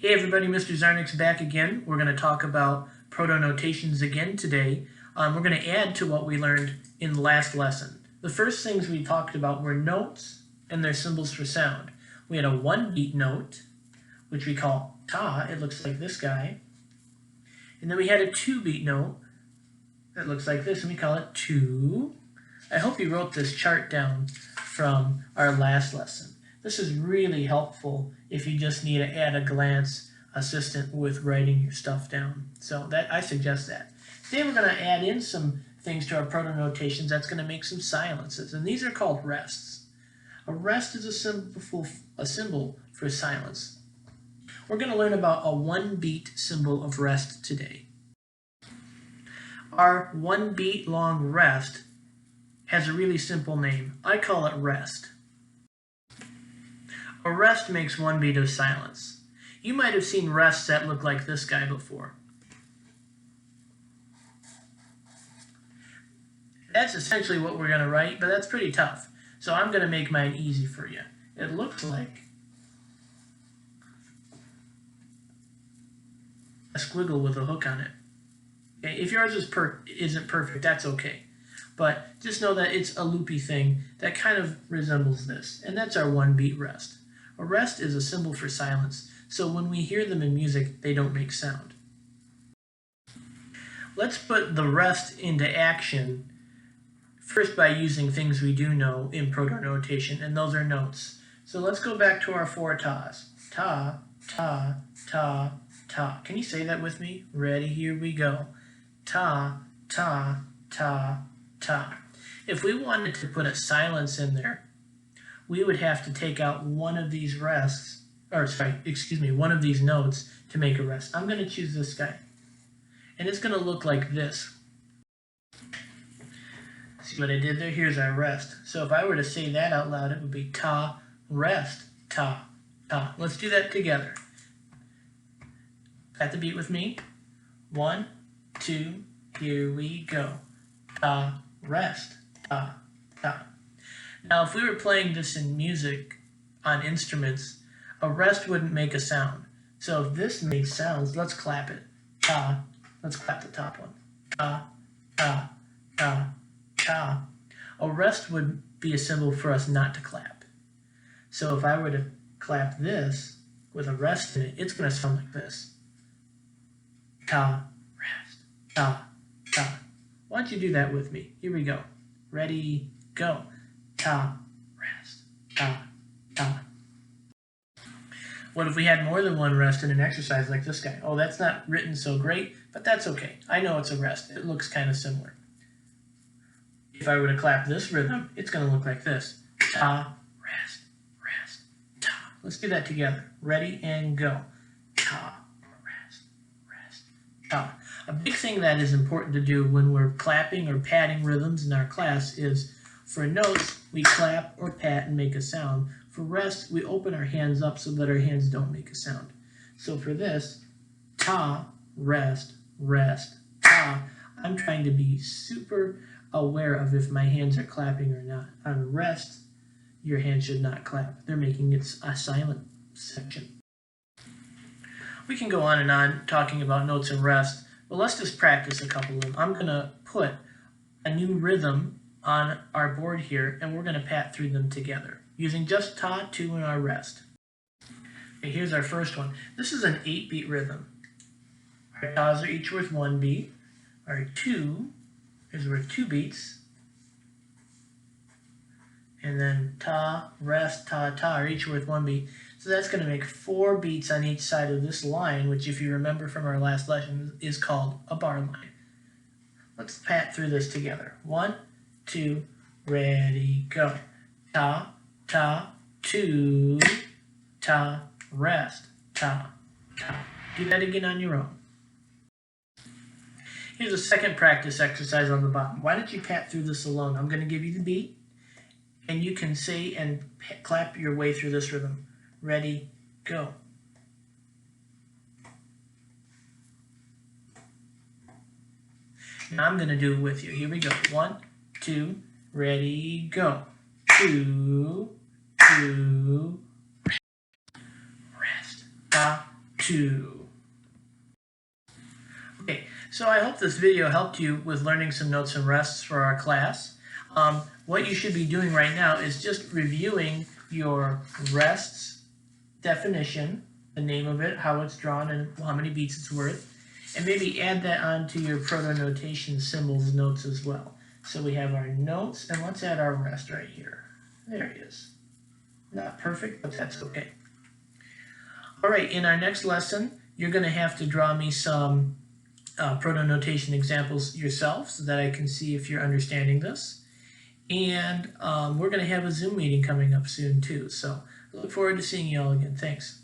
Hey everybody, Mr. Zarnick's back again. We're going to talk about protonotations again today. We're going to add to what we learned in the last lesson. The first things we talked about were notes and their symbols for sound. We had a one-beat note, which we call ta. It looks like this guy. And then we had a two-beat note that looks like this, and we call it tu. I hope you wrote this chart down from our last lesson. This is really helpful if you just need an at-a-glance assistant with writing your stuff down. So I suggest that. Today we're going to add in some things to our protonotations that's going to make some silences, and these are called rests. A rest is a symbol for silence. We're going to learn about a one-beat symbol of rest today. Our one-beat long rest has a really simple name. I call it rest. A rest makes one beat of silence. You might have seen rests that look like this guy before. That's essentially what we're going to write, but that's pretty tough. So I'm going to make mine easy for you. It looks like a squiggle with a hook on it. Okay, if yours isn't perfect, that's okay. But just know that it's a loopy thing that kind of resembles this, and that's our one beat rest. A rest is a symbol for silence, so when we hear them in music, they don't make sound. Let's put the rest into action first by using things we do know in protonotation, and those are notes. So let's go back to our four tas. Ta, ta, ta, ta. Can you say that with me? Ready? Here we go. Ta, ta, ta, ta. If we wanted to put a silence in there, we would have to take out one of these rests, one of these notes to make a rest. I'm going to choose this guy. And it's going to look like this. See what I did there? Here's our rest. So if I were to say that out loud, it would be ta, rest, ta, ta. Let's do that together. Got the beat with me? 1, 2, here we go. Ta, rest, ta, ta. Now, if we were playing this in music on instruments, a rest wouldn't make a sound. So if this made sounds, let's clap it. Ta. Let's clap the top one. Ta, ta, ta, ta. A rest would be a symbol for us not to clap. So if I were to clap this with a rest in it, it's going to sound like this. Ta, rest, ta, ta. Why don't you do that with me? Here we go. Ready, go. Ta, rest, ta, ta. What if we had more than one rest in an exercise like this guy? Oh, that's not written so great, but that's okay. I know it's a rest. It looks kind of similar. If I were to clap this rhythm, it's going to look like this. Ta, rest, rest, ta. Let's do that together. Ready and go. Ta, rest, rest, ta. A big thing that is important to do when we're clapping or patting rhythms in our class is for notes, we clap or pat and make a sound. For rest, we open our hands up so that our hands don't make a sound. So for this, ta, rest, rest, ta, I'm trying to be super aware of if my hands are clapping or not. On rest, your hands should not clap. They're making it a silent section. We can go on and on talking about notes and rest, but let's just practice a couple of them. I'm going to put a new rhythm on our board here, and we're going to pat through them together using just ta, tu, and our rest. Okay, here's our first one. This is an 8-beat rhythm. Our tas are each worth 1 beat. Our tu is worth 2 beats. And then ta, rest, ta, ta are each worth 1 beat. So that's going to make 4 beats on each side of this line, which if you remember from our last lesson is called a bar line. Let's pat through this together. 1, 2, ready, go. Ta, ta, tu, ta, rest, ta, ta. Do that again on your own. Here's a second practice exercise on the bottom. Why don't you pat through this alone? I'm going to give you the beat, and you can say and clap your way through this rhythm. Ready, go. Now I'm going to do it with you. Here we go. 1, 2, ready, go. 2, rest, ta, 2. Okay, so I hope this video helped you with learning some notes and rests for our class. What you should be doing right now is just reviewing your rests definition, the name of it, how it's drawn, and how many beats it's worth, and maybe add that onto your protonotation symbols notes as well. So we have our notes, and let's add our rest right here. There it is. Not perfect, but that's okay. All right, in our next lesson, you're going to have to draw me some protonotation examples yourself so that I can see if you're understanding this. And we're going to have a Zoom meeting coming up soon too. So I look forward to seeing you all again. Thanks.